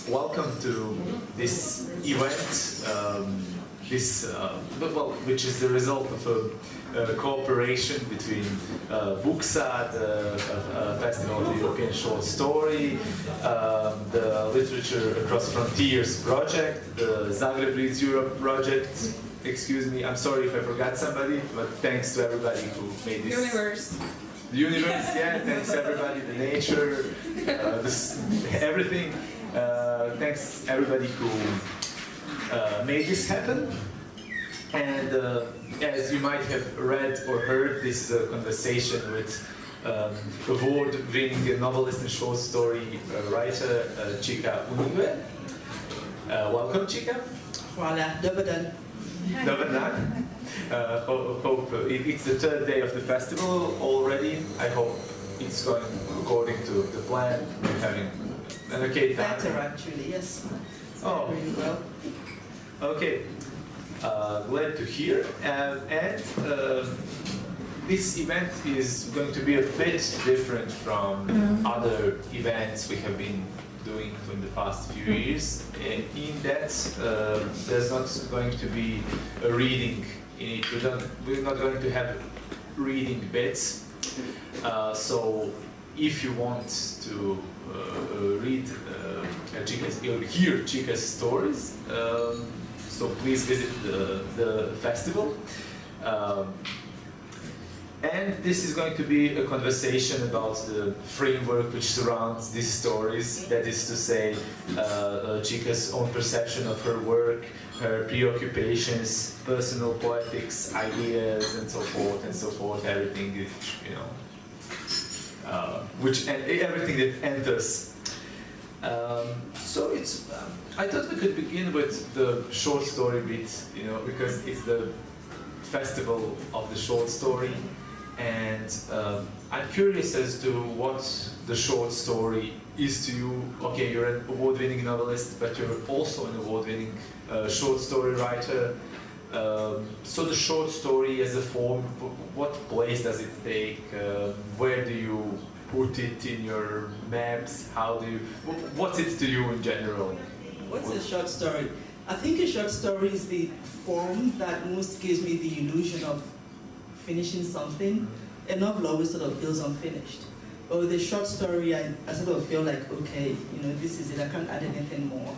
welcome to this event, which is the result of a cooperation between Booksa, the Festival of the European Short Story, the Literature Across Frontiers project, the Zagreb Reads Europe project. Excuse me, I'm sorry if I forgot somebody, but thanks to everybody who made this. Universe. The universe, yeah, thanks everybody, the nature, everything. Thanks everybody who made this happen. And as you might have read or heard, this is a conversation with award-winning novelist and short story writer Chika Unigwe. Welcome, Chika. Voilà, dobar dan. Dobar dan. Hope it's the third day of the festival already. I hope it's going according to the plan. We're having an okay time. Better actually, yes. Oh, really well. Okay. Glad to hear. This event is going to be a bit different from other events we have been doing in the past few years. In that, there's not going to be a reading in it. We're not going to have reading bits. So if you want to read hear Chika's stories, so please visit the festival. And this is going to be a conversation about the framework which surrounds these stories. That is to say, Chika's own perception of her work, her preoccupations, personal poetics, ideas, and so forth and so forth. Everything is, everything that enters. So it's. I thought we could begin with the short story bit, because it's the festival of the short story. And I'm curious as to what the short story is to you. Okay, you're an award-winning novelist, but you're also an award-winning short story writer. So the short story as a form, what place does it take? Where do you put it in your maps? What's it to you in general? What's a short story? I think a short story is the form that most gives me the illusion of finishing something. A novel always sort of feels unfinished. But with a short story, I sort of feel like, okay, this is it. I can't add anything more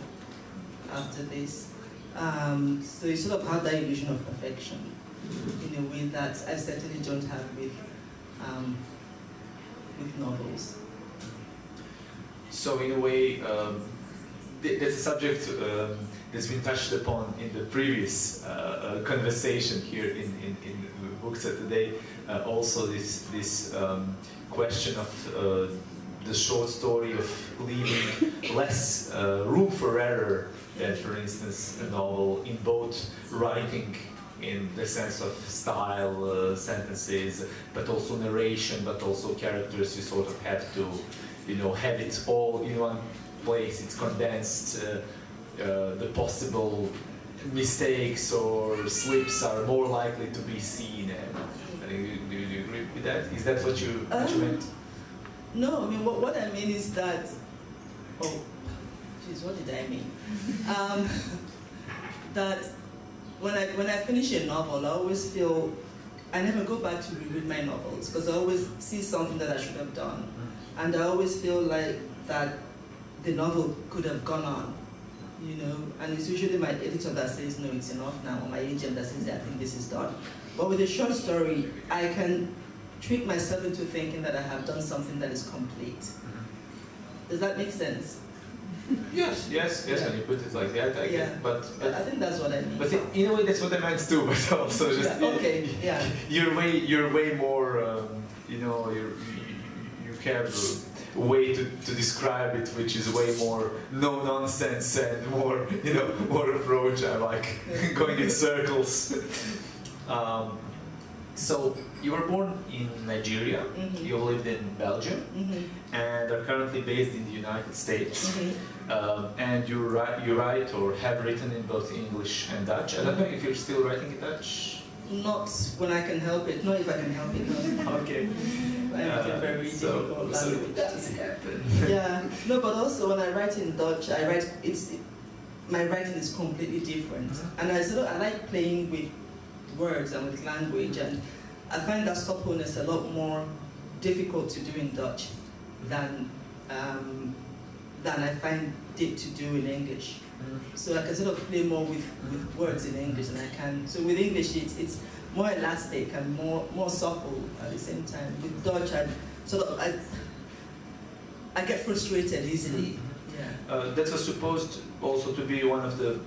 after this. So you sort of have that illusion of perfection in a way that I certainly don't have with novels. So in a way, that's a subject that's been touched upon in the previous conversation here in Booksa today. Also this question of the short story of leaving less room for error than, for instance, a novel in both writing in the sense of style, sentences, but also narration, but also characters. You sort of have to, have it all in one place. It's condensed. The possible mistakes or slips are more likely to be seen. Do you agree with that? Is that what you meant? No, I mean what I mean is that. Oh, geez, what did I mean? That when I finish a novel, I always feel I never go back to reread my novels because I always see something that I should have done, and I always feel like that the novel could have gone on. And it's usually my editor that says, no, it's enough now, or my agent that says, I think this is done. But with a short story, I can trick myself into thinking that I have done something that is complete. Does that make sense? Yes, yeah. When you put it like that, I guess. But I think that's what I mean. But in a way, that's what I meant too. But also just you're way more. You have a way to describe it, which is way more no nonsense and more more approach. I like going in circles. So you were born in Nigeria. You lived in Belgium, and are currently based in the United States. And you write or have written in both English and Dutch. I don't know if you're still writing in Dutch. Not when I can help it. Not if I can help it. No. Okay. I make it very very difficult language. Does happen. Yeah, no, but also when I write in Dutch, my writing is completely different, and I like playing with words and with language, and I find that suppleness a lot more difficult to do in Dutch than I find it to do in English. So I can sort of play more with words in English than I can. So with English, it's more elastic and more supple at the same time. With Dutch, I get frustrated easily. Yeah. That was supposed also to be one of the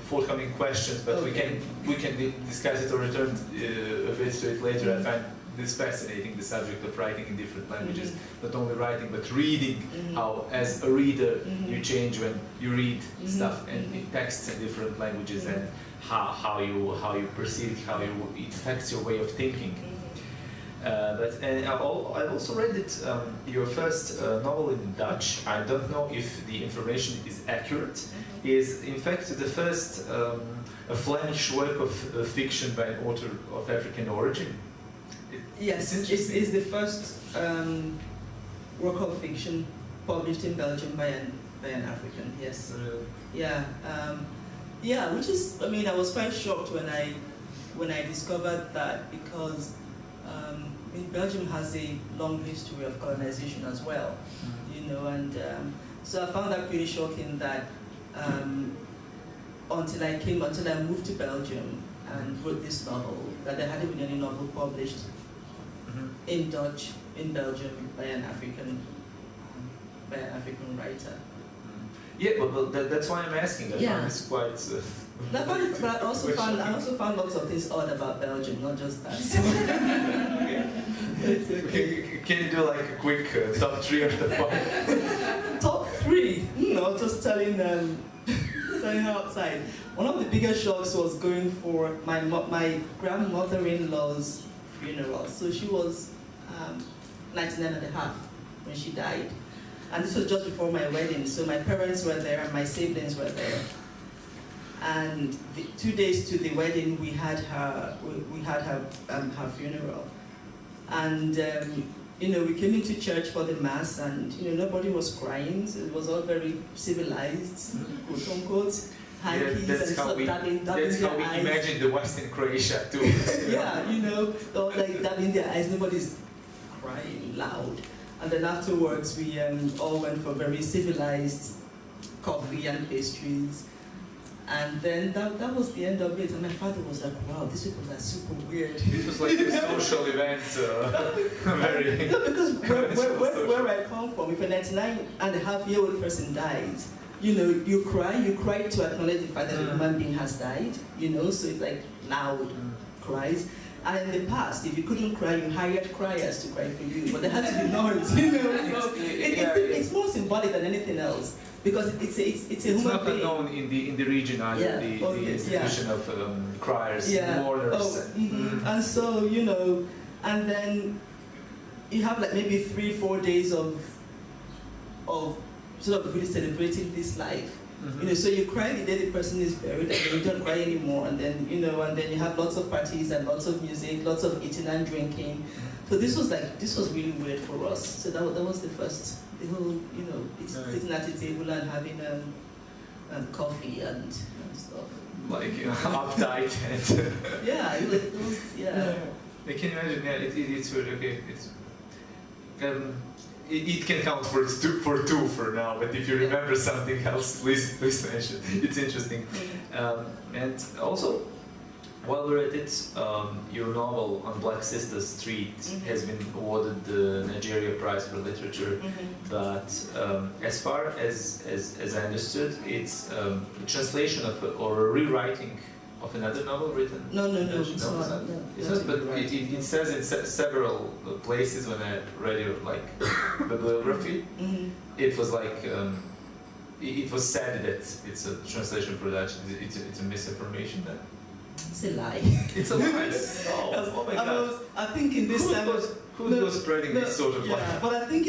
forthcoming questions, but Okay. we can discuss it or return a bit to it later. I find this fascinating, the subject of writing in different languages. Not only writing, but reading. How, as a reader, you change when you read stuff and in texts in different languages, and how you perceive it, it affects your way of thinking. I've also read it, your first novel in Dutch. I don't know if the information is accurate. Is in fact the first a Flemish work of fiction by an author of African origin. Yes, it's the first work of fiction published in Belgium by an African. Yes. Yeah. Which is, I mean, I was quite shocked when I discovered that, because Belgium has a long history of colonization as well, and so I found that pretty shocking that until I moved to Belgium and wrote this novel, that there hadn't been any novel published in Dutch in Belgium by an African writer. Yeah, but that's why I'm asking. I find this quite. But I also found lots of things odd about Belgium, not just that. It's okay. Can you do like a quick top 3 or top 5? Top 3? Just telling outside. One of the biggest shocks was going for my grandmother-in-law's funeral. So she was 99 and a half when she died. And this was just before my wedding. So my parents were there and my siblings were there. And 2 days to the wedding, we had her funeral. And we came into church for the mass, and nobody was crying. So it was all very civilized, quote unquote. That's how we imagine the Western Croatia too. all like dabbing their eyes. Nobody's crying loud. And then afterwards, we all went for very civilized coffee and pastries. And then that was the end of it. And my father was like, wow, these people are super weird. It was like a social event. Very. Because where I come from, if a 99-and-a-half-year-old person dies, you cry to acknowledge the fact that a human being has died, so it's like loud cries. And in the past, if you couldn't cry, you hired criers to cry for you, but there had to be noise, So it's more symbolic than anything else, because it's a human being. It's not known in the region either, the institution of criers, mourners. And so, and then you have like maybe 3-4 days of sort of really celebrating this life. So you cry the day the person is buried, and then you don't cry anymore, and then and then you have lots of parties and lots of music, lots of eating and drinking. So this was really weird for us. So that was the first, the whole sitting at the table and having coffee and stuff. Like uptight and it was. I can imagine. It's really okay. It can count for two for now, but if you remember something else, please mention. It's interesting. And also, while we're at it, your novel On Black Sister Street has been awarded the Nigeria Prize for Literature, but as far as I understood, it's a translation or a rewriting of another novel written? No, it's not. It's not, but it says in several places when I read your bibliography, it was like it was said that it's a translation for Dutch. It's a misinformation then. It's a lie. It's a lie. Oh my God! I think in this time. Who was spreading this sort of lie? But I think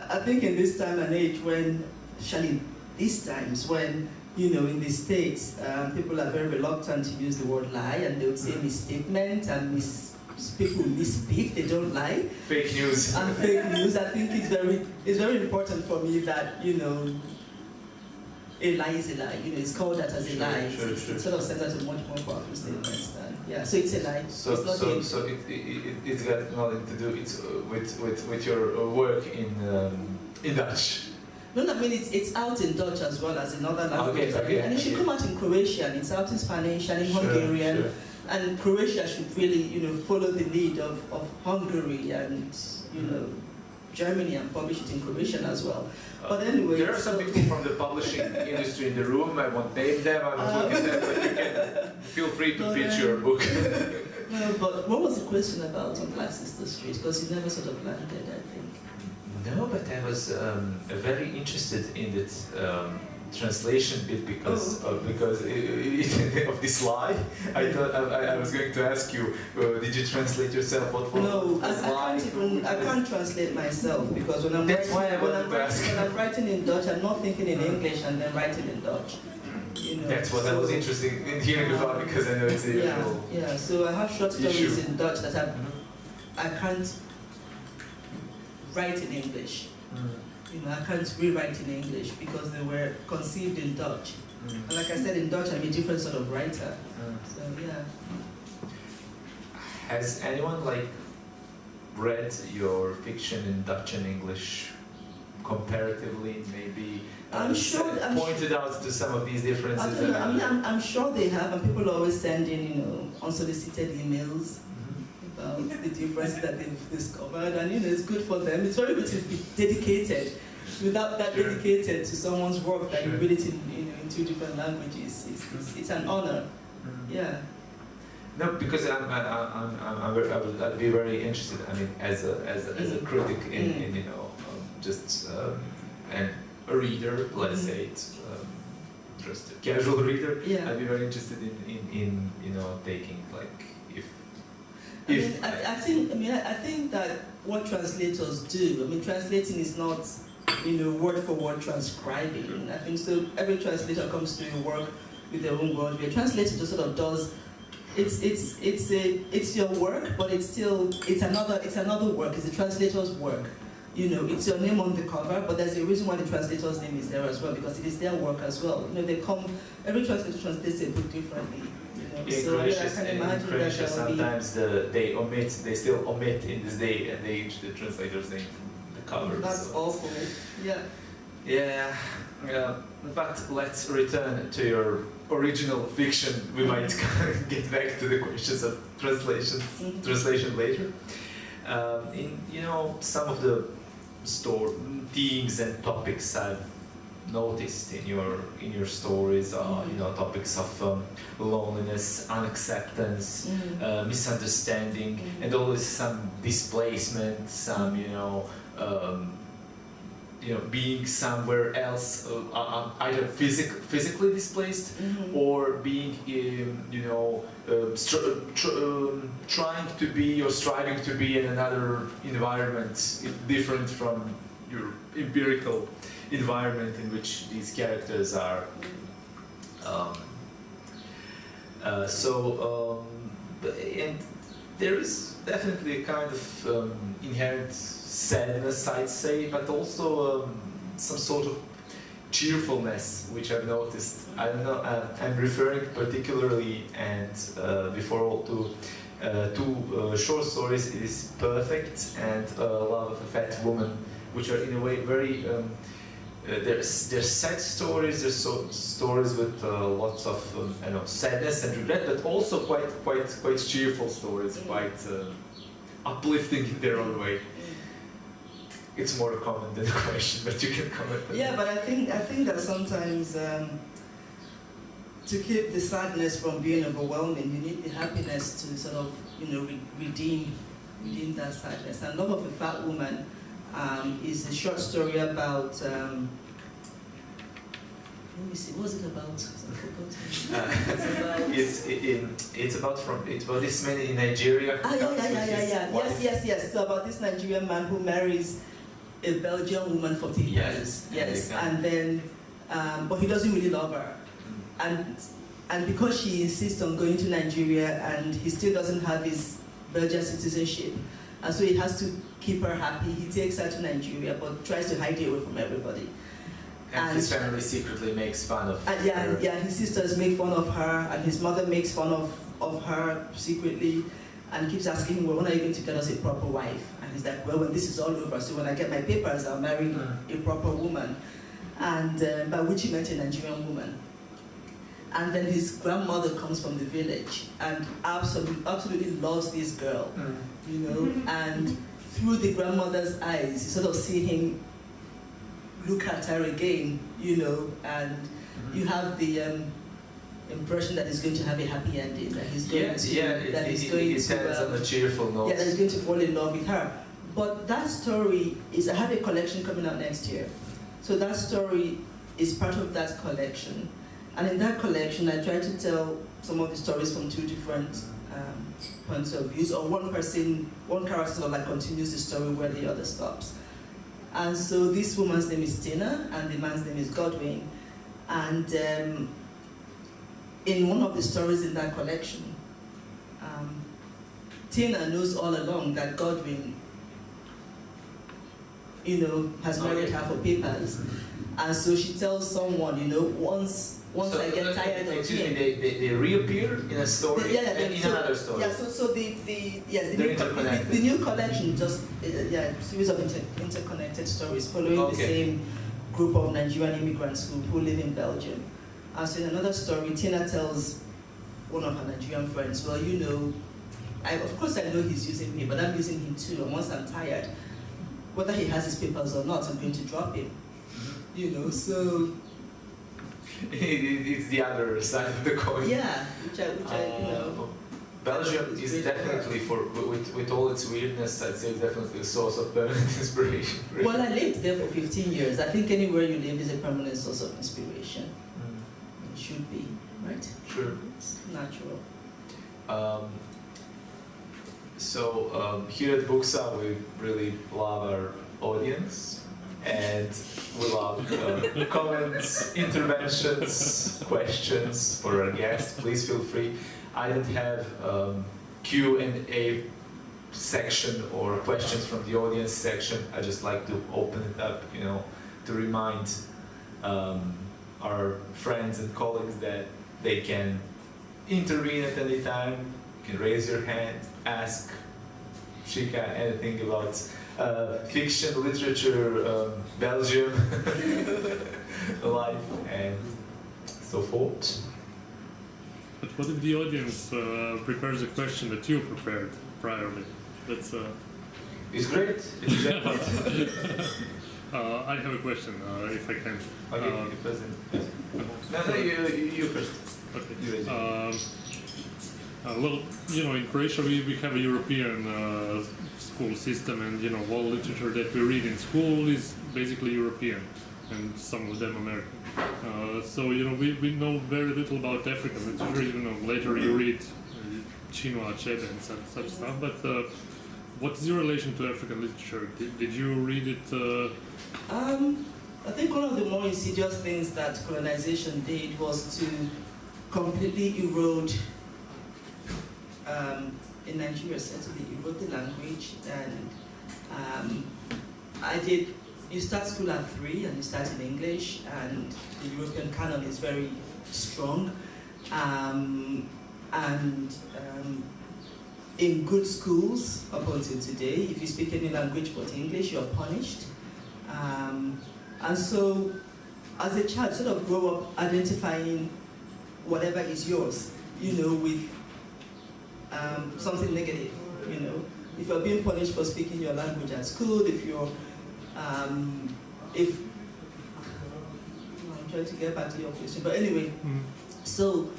I think in this time and age when, actually, these times when. In the States, people are very reluctant to use the word lie, and they would say misstatement and people misspeak, they don't lie. Fake news. And fake news, I think it's very important for me that, you know, a lie is a lie. You know, it's called that as a lie. It sort of sends out a much more powerful statement than, yeah. So it's a lie. So it's got nothing to do with your work in Dutch. No, I mean it's out in Dutch as well as in other languages. And it should come out in Croatian. It's out in Spanish and in Hungarian. Sure. And Croatia should really, you know, follow the lead of Hungary and, you know, Germany, and publish it in Croatian as well. But anyway, there are some people from the publishing industry in the room. I won't name them. I won't look at them, but you can feel free to pitch your book. No, but what was the question about on Black Sister Street? Because you never sort of landed, I think. No, but I was very interested in that translation bit because of this lie. I thought I was going to ask you, did you translate yourself? No, I can't translate myself because when I'm writing in Dutch, I'm not thinking in English and then writing in Dutch. You know, that's what I was interested in hearing about, because I know it's a usual yeah. So I have short stories in Dutch that I can't write in English. You know, I can't rewrite in English because they were conceived in Dutch. And like I said, in Dutch, I'm a different sort of writer. So yeah. Has anyone read your fiction in Dutch and English comparatively? Maybe pointed out to some of these differences. I'm sure they have, and people always send in, you know, unsolicited emails about the differences that they've discovered, and you know, it's good for them. It's very good to be dedicated. Without that dedicated to someone's work that you read it in 2 different languages, it's an honor. Yeah. No, because I'd be very interested. I mean, as a critic in you know, just and a reader, let's say it's just a casual reader. Yeah. I'd be very interested in you know, taking I think that what translators do, I mean, translating is not, you know, word for word transcribing. I think so. Every translator comes to work with their own word. The translator just sort of does. It's your work, but it's another work. It's the translator's work. You know, it's your name on the cover, but there's a reason why the translator's name is there as well, because it is their work as well. You know, every translator translates a book differently. So I can imagine that sometimes they still omit in this day and age the translator's name from the cover. That's awful. Yeah. Yeah. But let's return to your original fiction. We might get back to the questions of translation later. In some of the themes and topics I've noticed in your stories are topics of loneliness, unacceptance, misunderstanding, and always some displacement, some being somewhere else, either physically displaced or being trying to be or striving to be in another environment different from your empirical environment in which these characters are. And there is definitely a kind of inherent sadness, I'd say, but also some sort of cheerfulness, which I've noticed. I don't know, I'm referring particularly and before all to two short stories. It is Perfect and Love of a Fat Woman, which are in a way very they're sad stories. They're stories with lots of sadness and regret, but also quite cheerful stories, quite uplifting in their own way. It's more a comment than a question, but you can comment. Yeah, but I think that sometimes to keep the sadness from being overwhelming, you need the happiness to sort of redeem that sadness. And Love of a Fat Woman is a short story about. Let me see. What was it about? It's about this man in Nigeria. Yes. So about this Nigerian man who marries a Belgian woman for 10 years. Yes, and then, but he doesn't really love her, and because she insists on going to Nigeria, and he still doesn't have his Belgian citizenship. And so he has to keep her happy. He takes her to Nigeria, but tries to hide it away from everybody. And his family secretly makes fun of her. Yeah, his sisters make fun of her, and his mother makes fun of her secretly, and keeps asking him, well, when are you going to get us a proper wife? And he's like, well, when this is all over, so when I get my papers, I'll marry a proper woman. And by which he meant a Nigerian woman. And then his grandmother comes from the village and absolutely loves this girl, you know, and through the grandmother's eyes, you sort of see him look at her again, you know, and you have the impression that he's going to have a happy ending, that he's going it ends on a cheerful note. Yeah, that he's going to fall in love with her. But that story is, I have a collection coming out next year. So that story is part of that collection. And in that collection, I try to tell some of the stories from two different points of views, or one character sort of like continues the story where the other stops. And so this woman's name is Tina, and the man's name is Godwin. And in one of the stories in that collection, Tina knows all along that Godwin, you know, has married her for papers. And so she tells someone, you know, once I get tired of him. They reappear in a story and in another story. Yeah, so the new collection just a series of interconnected stories following the same group of Nigerian immigrants who live in Belgium. And so in another story, Tina tells one of her Nigerian friends, well, you know, of course I know he's using me, but I'm using him too, and once I'm tired, whether he has his papers or not, I'm going to drop him. You know, so it's the other side of the coin. Yeah, which I you know. Belgium is definitely, with all its weirdness, I'd say definitely a source of permanent inspiration. Really. Well, I lived there for 15 years. I think anywhere you live is a permanent source of inspiration. It should be, right? Sure. It's natural. Here at Booksa, we really love our audience. And we love comments, interventions, questions for our guests. Please feel free. I don't have Q&A section or questions from the audience section. I just like to open it up, you know, to remind our friends and colleagues that they can intervene at any time. You can raise your hand, ask Chika anything about fiction, literature, Belgium, life, and so forth. But what if the audience prepares a question that you prepared priorly? That's it's great. It's great. I have a question, if I can. Okay, you first. No, you first. Okay. Well, you know, in Croatia we have a European school system, and you know, all literature that we read in school is basically European, and some of them American. So you know, we know very little about African literature. You know, later you read Chinua Achebe and such stuff. But what's your relation to African literature? Did you read it? I think one of the more insidious things that colonization did was to completely erode. In Nigeria, certainly, you wrote the language, and you start school at 3 and you start in English, and the European canon is very strong. In good schools, up until today, if you speak any language but English, you're punished. And so, as a child, sort of grow up identifying whatever is yours, you know, with something negative, you know. If you're being punished for speaking your language at school, if you're, I'm trying to get back to your question, but anyway, so,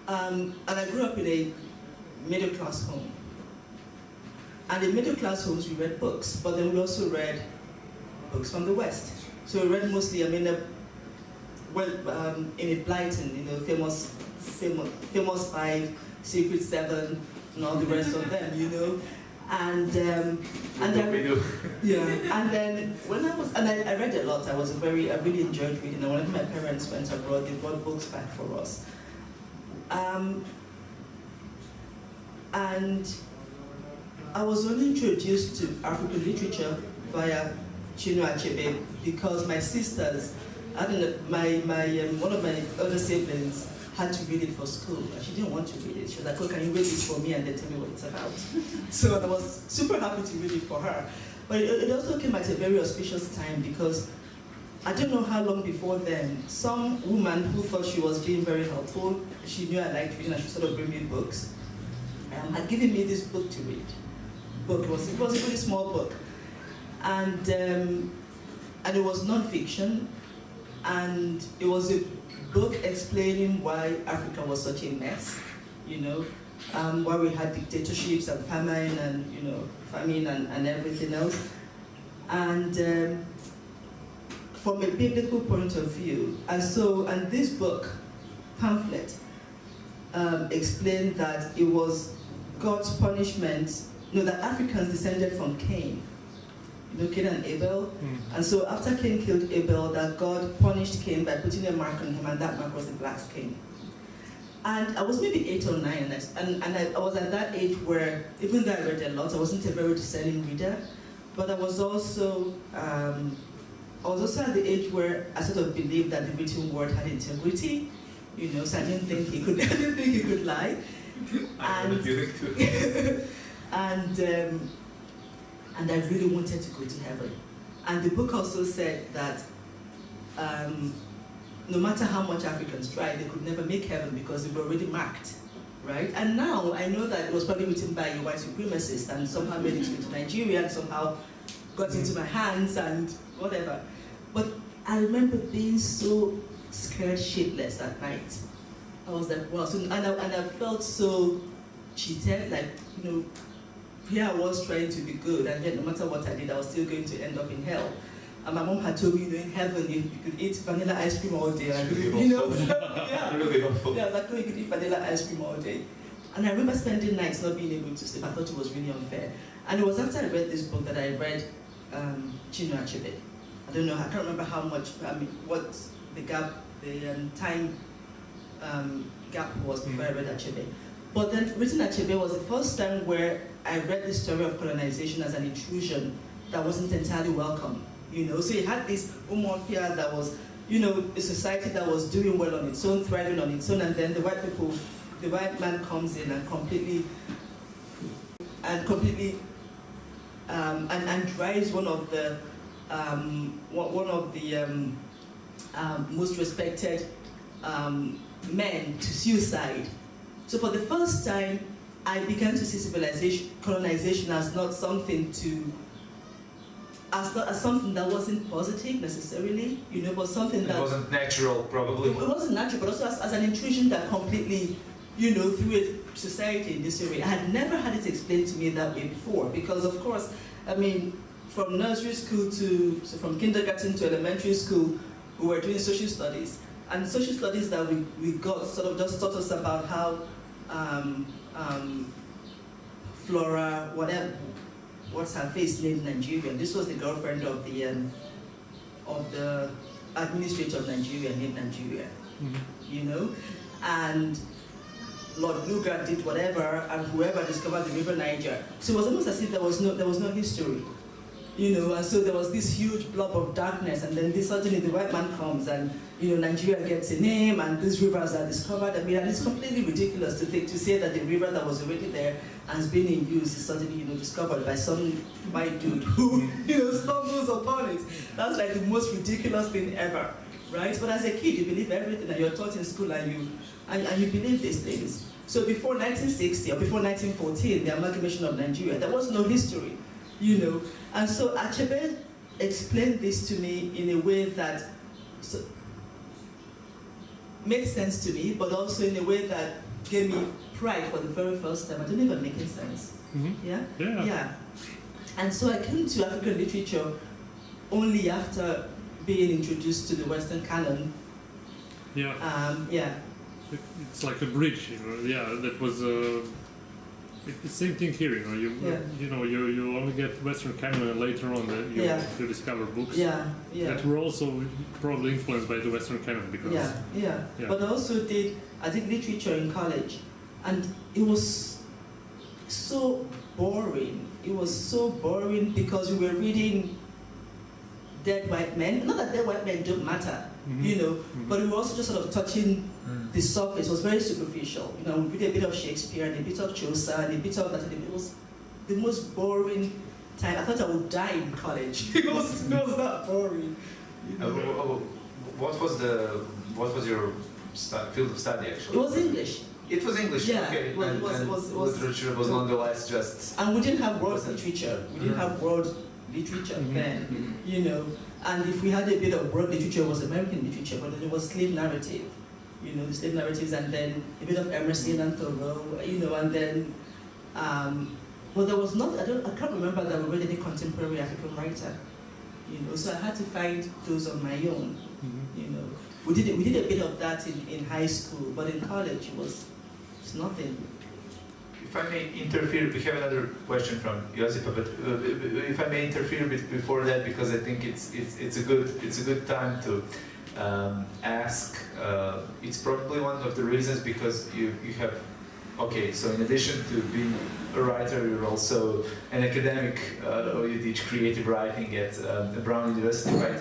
and I grew up in a middle-class home. And in middle-class homes, we read books, but then we also read books from the West. So we read mostly, in a Blyton, you know, famous 5, Secret 7, and all the rest of them, you know. And then when I was, and I read a lot. I really enjoyed reading. And when my parents went abroad, they brought books back for us. And I was only introduced to African literature via Chinua Achebe because my sisters, I don't know, one of my older siblings had to read it for school, and she didn't want to read it. She was like, "Oh, can you read this for me and then tell me what it's about?" So I was super happy to read it for her. But it also came at a very auspicious time because I don't know how long before then, some woman who thought she was being very helpful, she knew I liked reading and she sort of bring me books, had given me this book to read. It was a really small book. And it was non-fiction, and it was a book explaining why Africa was such a mess, why we had dictatorships and famine and everything else. And from a biblical point of view, and this book, pamphlet, explained that it was God's punishment, that Africans descended from Cain, Cain and Abel. And so after Cain killed Abel, that God punished Cain by putting a mark on him, and that mark was the black skin. And I was maybe 8 or 9, and I was at that age where, even though I read a lot, I wasn't a very discerning reader, but I was also at the age where I sort of believed that the written word had integrity, so I didn't think he could lie. And I really wanted to go to heaven. And the book also said that no matter how much Africans tried, they could never make heaven because they were already marked, right? And now I know that it was probably written by a white supremacist and somehow made it into Nigeria and somehow got into my hands and whatever. But I remember being so scared shitless at night. I was like, wow. And I felt so cheated, like, here I was trying to be good, and yet no matter what I did, I was still going to end up in hell. And my mom had told me, in heaven, you could eat vanilla ice cream all day. I could, yeah. Really awful. Yeah, like, you could eat vanilla ice cream all day. And I remember spending nights not being able to sleep. I thought it was really unfair. And it was after I read this book that I read Chinua Achebe. I don't know, I can't remember how much, what the gap, the time gap was before I read Achebe. But then reading Achebe was the first time where I read the story of colonization as an intrusion that wasn't entirely welcome. So you had this Umofia that was, a society that was doing well on its own, thriving on its own, and then the white man comes in and completely drives one of the most respected men to suicide. So for the first time, I began to see colonization as not something as something that wasn't positive necessarily, but something that wasn't natural, probably. It wasn't natural, but also as an intrusion that completely, threw a society in this way. I had never had it explained to me that way before, because of course, from nursery school from kindergarten to elementary school, we were doing social studies. And social studies that we got sort of just taught us about how Flora, what's her face, named Nigeria. This was the girlfriend of the administrator of Nigeria, named Nigeria. And Lord Lugar did whatever, and whoever discovered the River Niger. So it was almost as if there was no history. And so there was this huge blob of darkness, and then suddenly the white man comes, and Nigeria gets a name, and these rivers are discovered. And it's completely ridiculous to say that the river that was already there and has been in use is suddenly discovered by some white dude who stumbles upon it. That's like the most ridiculous thing ever, right? But as a kid, you believe everything that you're taught in school, and you believe these things. So before 1960 or before 1914, the amalgamation of Nigeria, there was no history. And so Achebe explained this to me in a way that made sense to me, but also in a way that gave me pride for the very first time. I don't even make sense. Mm-hmm. Yeah. And so I came to African literature only after being introduced to the Western canon. It's like a bridge, that was it's the same thing here, you only get Western canon, and later on you discover books that were also probably influenced by the Western canon, because But I also did literature in college, and it was so boring. It was so boring because we were reading dead white men. Not that dead white men don't matter, you know, but we were also just sort of touching the surface. It was very superficial. You know, we read a bit of Shakespeare and a bit of Chaucer and a bit of that. And it was the most boring time. I thought I would die in college. it was that boring. You know? What was your field of study actually? It was English. It was English. Yeah, Okay. it was literature was nonetheless just. And we didn't have world literature. We didn't have world literature then, you know. And if we had a bit of world literature, it was American literature, but then it was slave narrative, you know, the slave narratives, and then a bit of Emerson and Thoreau, you know, and then, well, there was not, I can't remember that we read any contemporary African writer, you know, so I had to find those on my own, you know. We did a bit of that in high school, but in college it's nothing. If I may interfere, we have another question from Josipa, but if I may interfere before that, because I think it's a good time to ask. It's probably one of the reasons because you have. Okay, so in addition to being a writer, you're also an academic. You teach creative writing at Brown University, right?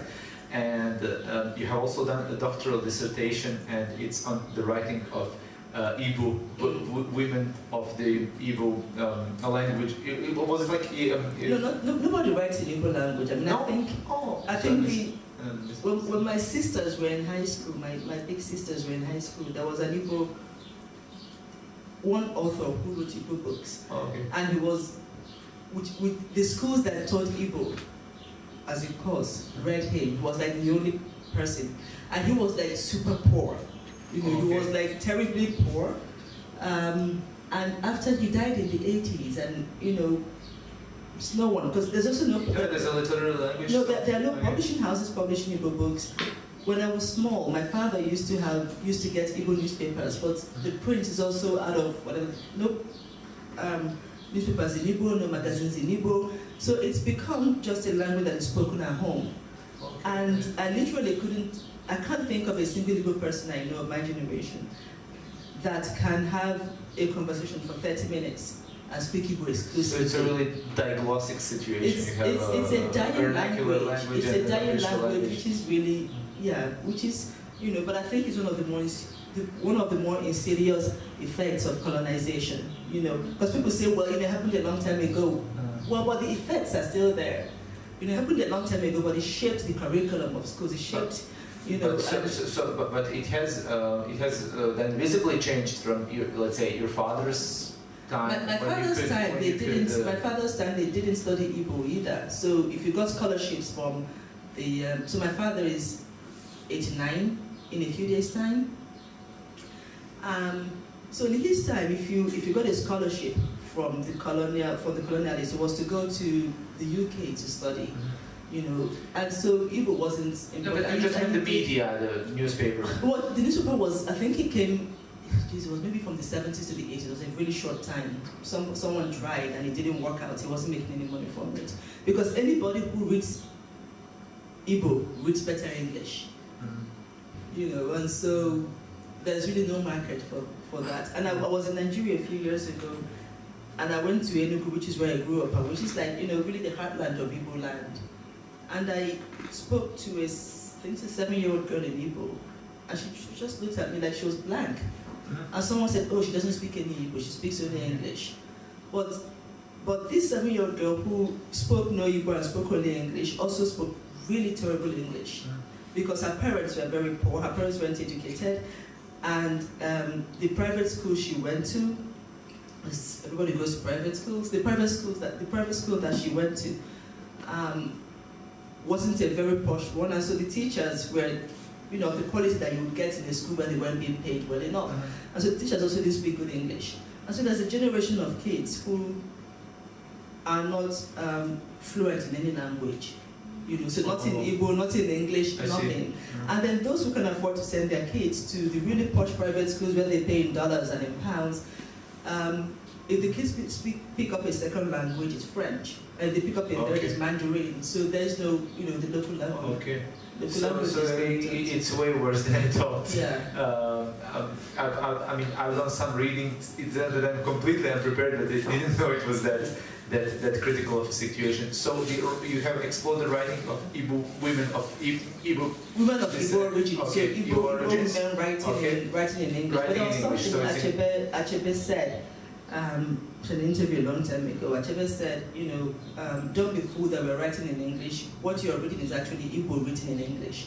And you have also done a doctoral dissertation, and it's on the writing of Igbo women of the Igbo language. Was it like? Nobody writes in Igbo language. I mean, no? I think when my sisters were in high school, my big sisters were in high school, there was an Igbo, one author who wrote Igbo books. Okay. And he was, with the schools that taught Igbo as a course, read him. He was like the only person. And he was like super poor. You know, he was like terribly poor. And after he died in the 80s, and you know, it's no one, because there's also no... there's a literary language. No, there are no publishing houses publishing Igbo books. When I was small, my father used to get Igbo newspapers, but the print is also out of whatever, no newspapers in Igbo, no magazines in Igbo. So it's become just a language that is spoken at home. And I literally I can't think of a single Igbo person I know of my generation that can have a conversation for 30 minutes and speak Igbo exclusively. So it's a really diglossic situation. It's a dying language. It's a dying language, which is really, which is, you know, but I think it's one of the more insidious effects of colonization, you know, because people say, well, it happened a long time ago. Well, but the effects are still there. You know, it happened a long time ago, but it shaped the curriculum of schools. It shaped, you know. But it has then visibly changed from let's say your father's time. My father's time they didn't study Igbo either. So if you got scholarships from the so my father is 89 in a few days' time. So in his time, if you got a scholarship from the colonialists, it was to go to the UK to study, you know, and so Igbo wasn't important. No, but I just meant the media, the newspaper. Well, the newspaper was, I think it came, it was maybe from the 70s to the 80s. It was a really short time. Someone tried and it didn't work out. He wasn't making any money from it. Because anybody who reads Igbo reads better English, you know, and so there's really no market for that. And I was in Nigeria a few years ago, and I went to Enugu, which is where I grew up, which is like, you know, really the heartland of Igbo land. And I spoke to I think it's a 7-year-old girl in Igbo, and she just looked at me like she was blank. And someone said, oh, she doesn't speak any Igbo, she speaks only English. But this 7-year-old girl who spoke no Igbo and spoke only English also spoke really terrible English, because her parents were very poor, her parents weren't educated, and the private school she went to, everybody goes to private schools. The private school that she went to wasn't a very posh one, and so the teachers were, you know, the quality that you would get in a school where they weren't being paid well enough. And so the teachers also didn't speak good English. And so there's a generation of kids who are not fluent in any language. You know, so not in Igbo, not in English, nothing. And then those who can afford to send their kids to the really posh private schools where they pay in dollars and in pounds, if the kids pick up a second language, it's French, and they pick up a third, it's Mandarin. So there's no, the local language. Okay. Local So, language so is very it's way worse than I thought. Yeah. I mean, I was on some reading that I'm completely unprepared, but I didn't know it was that critical of a situation. So you have explored the writing of women of Igbo women of Igbo origin. Okay, So Igbo origins. women writing in English. Writing But there was in English, something Achebe said in an interview a long time ago. Achebe said, don't be fooled that we're writing in English. What you're reading is actually Igbo written in English.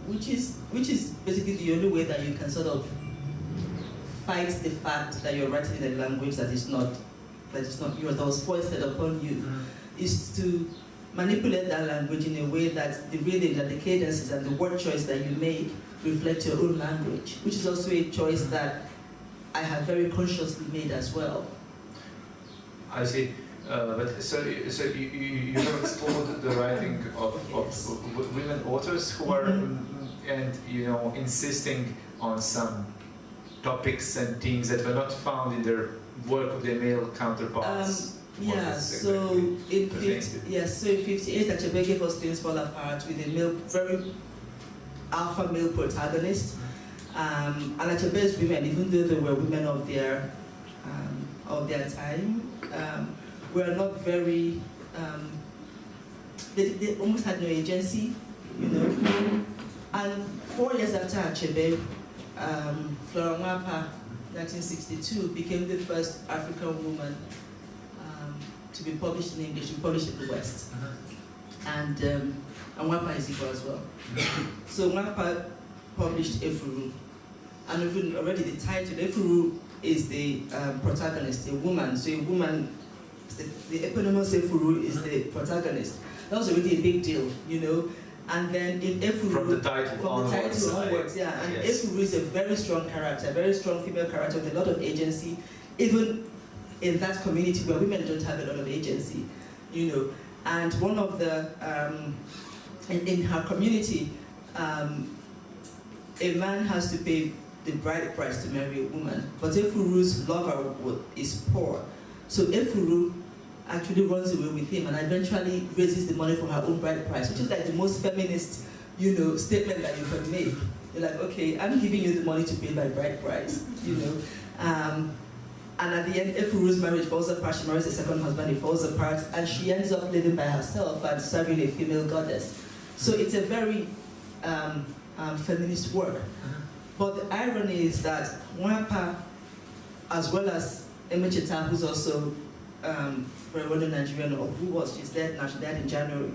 Which is basically the only way that you can sort of fight the fact that you're writing in a language that is not yours, that was foisted upon you, is to manipulate that language in a way that the rhythm, that the cadences, and the word choice that you make reflect your own language, which is also a choice that I have very consciously made as well. I see. But so you have explored the writing of women authors who are and insisting on some topics and themes that were not found in their work of their male counterparts. So in 58, Achebe gave us Things Fall Apart with a very alpha male protagonist. And Achebe's women, even though they were women of their time, were not very. They almost had no agency, And 4 years after Achebe, Flora Nwapa, 1962, became the first African woman to be published in English, published in the West. And Nwapa is Igbo as well. So Nwapa published Efuru. And even already the title, Efuru is the protagonist, a woman. So a woman, the eponymous Efuru is the protagonist. That was already a big deal, And then in Efuru, from the title onwards, yeah. And yes. Efuru is a very strong character, a very strong female character with a lot of agency, even in that community where women don't have a lot of agency, And one of the, in her community, a man has to pay the bride price to marry a woman, but Efuru's lover is poor. So Efuru actually runs away with him and eventually raises the money for her own bride price, which is like the most feminist, statement that you can make. You're like, okay, I'm giving you the money to pay my bride price, And at the end, Efuru's marriage falls apart. She marries a second husband, it falls apart, and she ends up living by herself and serving a female goddess. So it's a very feminist work. But the irony is that Nwapa, as well as Emecheta, who's also very well-known Nigerian, or who was, she's dead now, she died in January,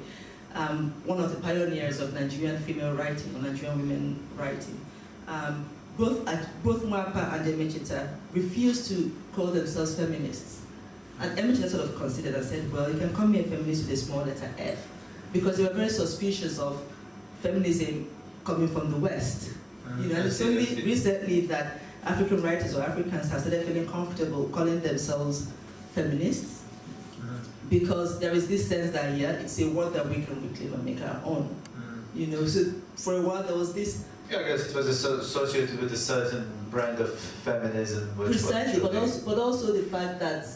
one of the pioneers of Nigerian female writing, or Nigerian women writing. Both Nwapa and Emecheta refused to call themselves feminists. And Emecheta sort of considered and said, well, you can call me a feminist with a small letter F, because they were very suspicious of feminism coming from the West. And it's only recently that African writers or Africans have started feeling comfortable calling themselves feminists, because there is this sense that, it's a word that we can reclaim and make our own. So for a while there was this. Yeah, I guess it was associated with a certain brand of feminism. Precisely, but also the fact that,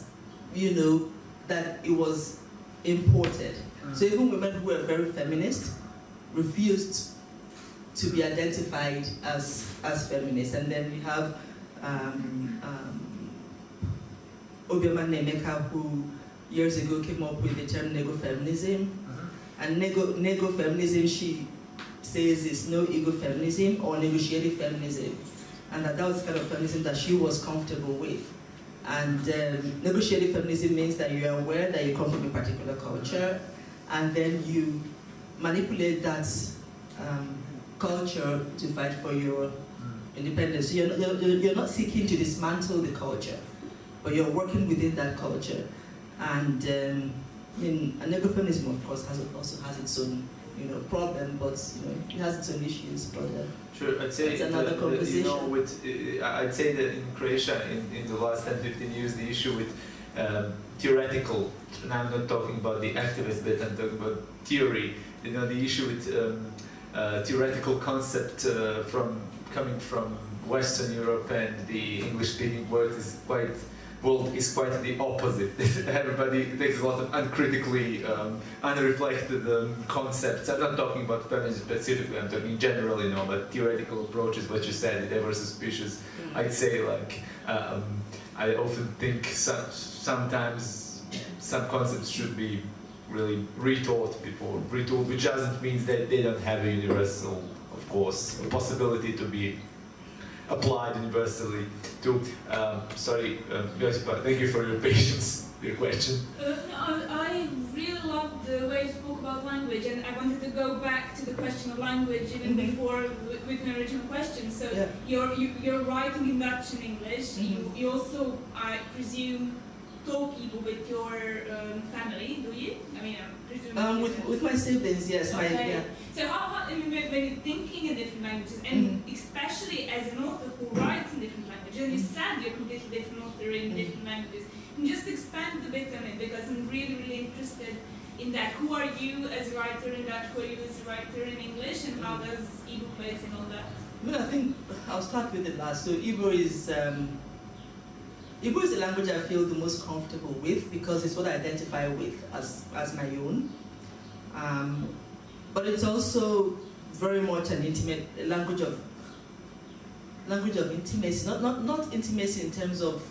that it was imported. So even women who were very feminist refused to be identified as feminists. And then we have Obioma Nemeka, who years ago came up with the term nego-feminism. And nego-feminism, she says, is no ego feminism or negotiated feminism. And that was the kind of feminism that she was comfortable with. And negotiated feminism means that you are aware that you come from a particular culture, and then you manipulate that culture to fight for your independence. So you're not seeking to dismantle the culture, but you're working within that culture. And ecofeminism, of course, also has its own problem, but it has its own issues. But sure, I'd say it's another conversation. I'd say that in Croatia, in the last 10-15 years, the issue with theoretical, and I'm not talking about the activist bit, I'm talking about theory. The issue with theoretical concept coming from Western Europe and the English-speaking world is quite world is quite the opposite. Everybody takes a lot of uncritically, unreflected concepts. I'm not talking about feminism specifically, I'm talking generally, but theoretical approaches, what you said, they were suspicious. I'd say, like, I often think sometimes some concepts should be really retaught, which doesn't mean that they don't have a universal, of course, possibility to be applied universally to. Sorry, Josipa, thank you for your patience, your question. I really loved the way you spoke about language, and I wanted to go back to the question of language even before with my original question. So you're writing in Dutch and English. You also, I presume, talk Igbo with your family, do you? I mean, I'm presuming with my siblings, yes. Okay. So how I mean, when you're thinking in different languages, and especially as an author who writes in different languages, and you said you're a completely different author in different languages, can you just expand a bit on it, because I'm really, really interested in that. Who are you as a writer in Dutch? Who are you as a writer in English? And how does Igbo play in all that? Well, I think I'll start with the last. So Igbo is the language I feel the most comfortable with, because it's what I identify with as my own. But it's also very much an intimate language of intimacy, not intimacy in terms of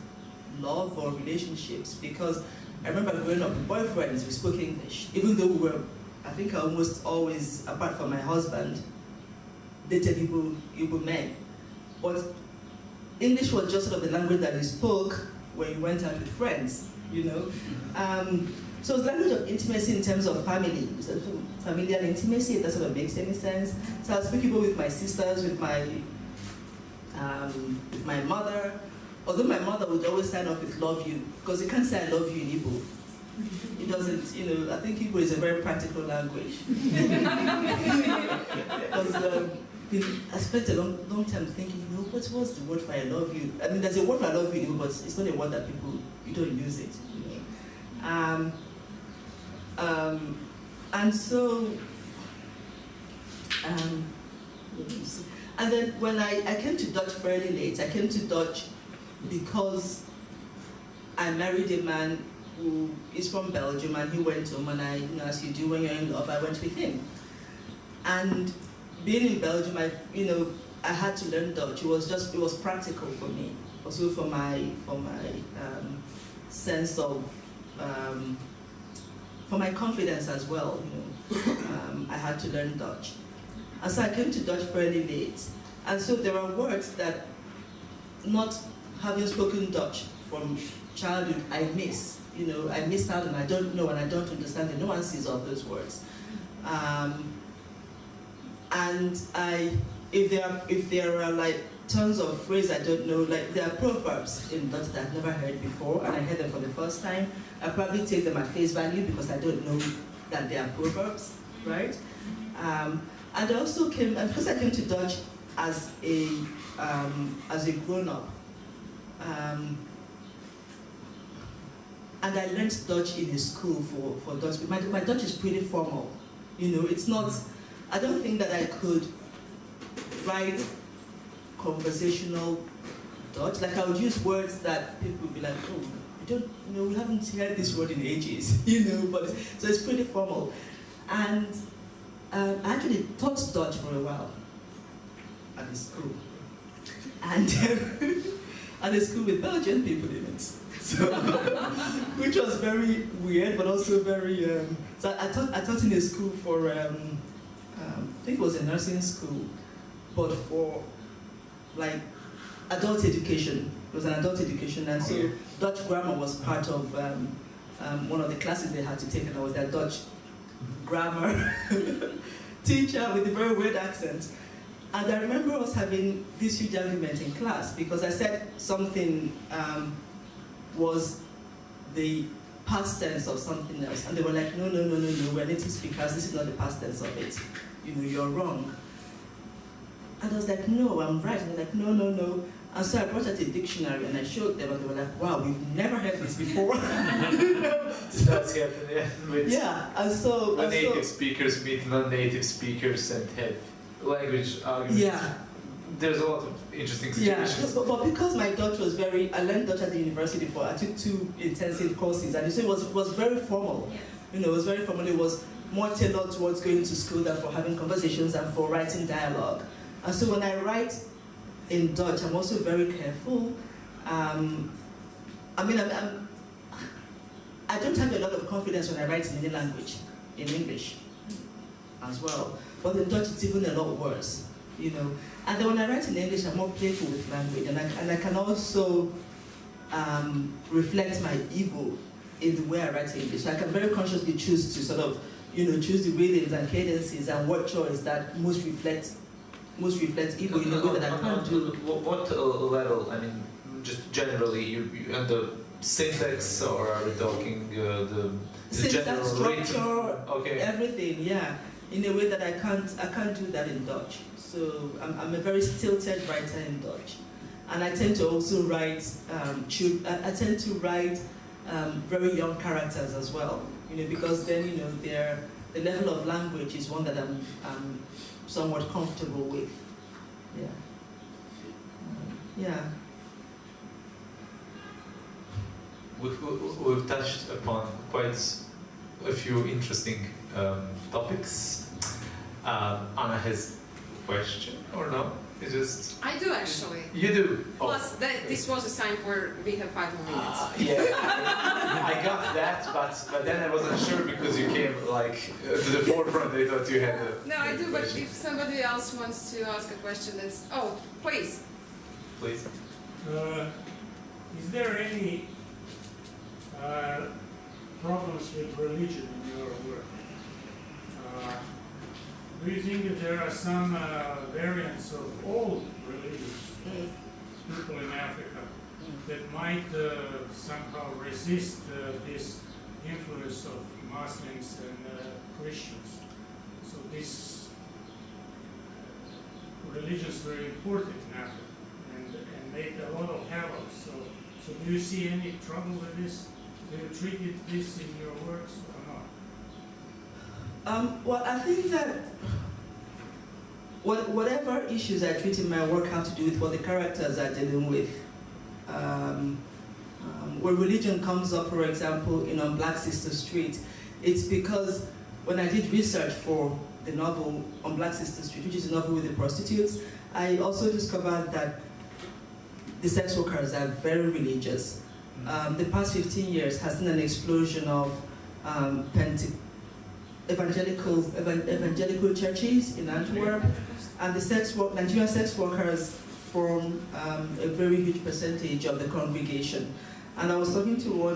love or relationships, because I remember growing up with boyfriends, we spoke English, even though we were, I think, almost always, apart from my husband, dated Igbo men. But English was just sort of the language that you spoke when you went out with friends, So it's language of intimacy in terms of family, familial intimacy, if that sort of makes any sense. So I speak Igbo with my sisters, with my mother. Although my mother would always sign off with "love you," because you can't say "I love you" in Igbo. It doesn't, I think Igbo is a very practical language. Because I spent a long time thinking, what was the word for "I love you"? I mean, there's a word for "I love you" in Igbo, but it's not a word that you don't use it. And so, and then when I came to Dutch fairly late, I came to Dutch because I married a man who is from Belgium, and he went home, and as you do when you're in love, I went with him. And being in Belgium, I had to learn Dutch. It was practical for me, also for my sense of, for my confidence as well. I had to learn Dutch, and so I came to Dutch fairly late. And so there are words that, not having spoken Dutch from childhood, I miss. I miss out, and I don't know, and I don't understand the nuances of those words. And if there are like tons of phrases I don't know, like there are proverbs in Dutch that I've never heard before, and I heard them for the first time. I probably take them at face value because I don't know that they are proverbs, right? And I also came, and because I came to Dutch as a grown-up, and I learned Dutch in a school for Dutch. My Dutch is pretty formal. It's not, I don't think that I could write conversational Dutch. Like, I would use words that people would be like, oh, we haven't heard this word in ages, but, so it's pretty formal. And I actually taught Dutch for a while at the school. And at the school with Belgian people in it. So, which was very weird, but also very, so I taught in a school for, I think it was a nursing school, but for like adult education. It was an adult education, and so Dutch grammar was part of one of the classes they had to take, and I was their Dutch grammar teacher with a very weird accent. And I remember us having this huge argument in class because I said something was the past tense of something else, and they were like, no, we're native speakers, this is not the past tense of it. You're wrong. And I was like, no, I'm right. And they're like, no. And so I brought out a dictionary and I showed them, and they were like, wow, we've never heard this before. That's happened, yeah. And so native speakers meet non-native speakers and have language arguments. Yeah. there's a lot of interesting Yeah, situations. but because my Dutch was I learned Dutch at the university before. I took 2 intensive courses, and so it was very formal. Yes. You know, it was very formal. It was more tailored towards going to school than for having conversations and for writing dialogue. And so when I write in Dutch, I'm also very careful. I don't have a lot of confidence when I write in any language, in English as well. But in Dutch, it's even a lot worse, you know. And then when I write in English, I'm more playful with language, and I can also reflect my ego in the way I write English. I can very consciously choose to sort of, you know, choose the rhythms and cadences and word choice that most reflect ego in a way that I can't do. What level? I mean, just generally, you and the syntax, or are we talking the Syntax, general structure, rhythm? Okay. everything, yeah, in a way that I can't do that in Dutch. So I'm a very stilted writer in Dutch, and I tend to also write very young characters as well. You know, because then, you know, the level of language is one that I'm somewhat comfortable with. Yeah. Yeah. We've touched upon quite a few interesting topics. Anna has a question, or no? It's just... I do actually. You do? Plus, this was a sign for we have 5 more minutes. Yeah, I got that, but then I wasn't sure because you came like to the forefront. I thought you had a... No, I do, but if somebody else wants to ask a question, that's... Oh, please. Please. Is there any problems with religion in your work? Do you think that there are some variants of old religions, people in Africa, that might somehow resist this influence of Muslims and Christians? So these religions were important in Africa and made a lot of havoc. So do you see any trouble with this? Do you treat this in your works or not? Well, I think that whatever issues I treat in my work have to do with what the characters are dealing with. When religion comes up, for example, in On Black Sister Street, it's because when I did research for the novel On Black Sister Street, which is a novel with the prostitutes, I also discovered that the sex workers are very religious. The past 15 years has seen an explosion of evangelical churches in Antwerp, and the Nigerian sex workers form a very huge percentage of the congregation. And I was talking to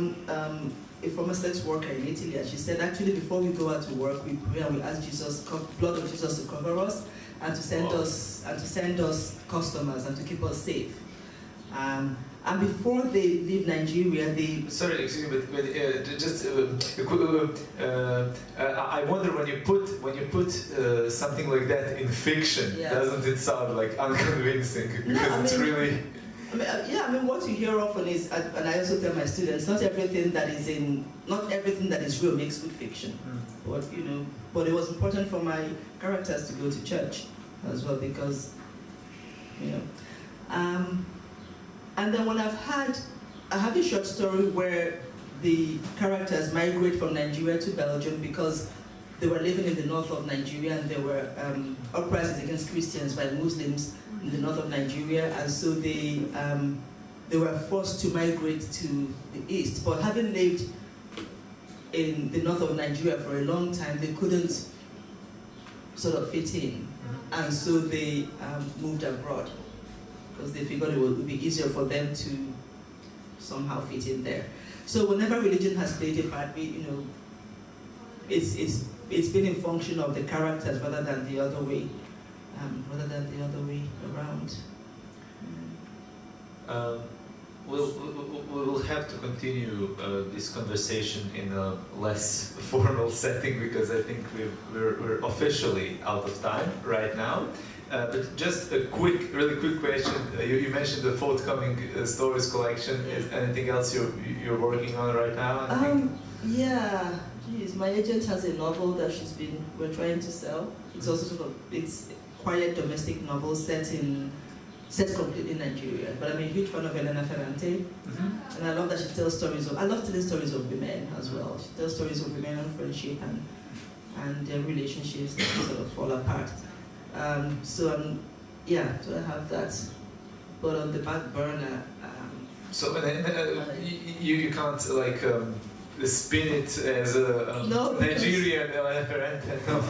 a former sex worker in Italy, and she said, actually, before we go out to work, we pray and we ask Jesus, blood of Jesus, to cover us and to send us customers and to keep us safe. And before they leave Nigeria, they... Sorry, excuse me, but just I wonder when you put something like that in fiction, Yeah. doesn't it sound like unconvincing? Because it's really... what you hear often is, and I also tell my students, not everything that is real makes good fiction. But it was important for my characters to go to church as well, because, and then when I have a short story where the characters migrate from Nigeria to Belgium because they were living in the north of Nigeria, and there were uprisings against Christians by Muslims in the north of Nigeria, and so they were forced to migrate to the east. But having lived in the north of Nigeria for a long time, they couldn't sort of fit in, and so they moved abroad, because they figured it would be easier for them to somehow fit in there. So whenever religion has played a part, it's been in function of the characters rather than the other way around. We will have to continue this conversation in a less formal setting, because I think we're officially out of time right now. But just a really quick question. You mentioned the forthcoming stories collection. Is anything else you're working on right now? Yeah. Geez, my agent has a novel that we're trying to sell. It's also it's quiet domestic novel set in set completely Nigerian. But I'm a huge fan of Elena Ferrante, and I love that she tells stories of. I love telling stories of women as well. She tells stories of women and friendship and their relationships that sort of fall apart. So I have that. But on the back burner. So you can't like spin it as a No, Nigerian Ferrante. No.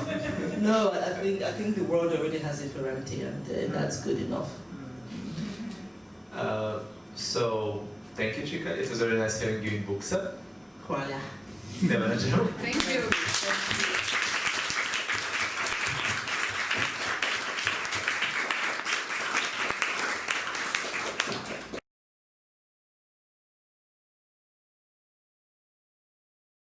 No, I think the world already has a Ferrante, and that's good enough. So thank you, Chika. It was very nice having you in Booksa. Voila. Never Thank you.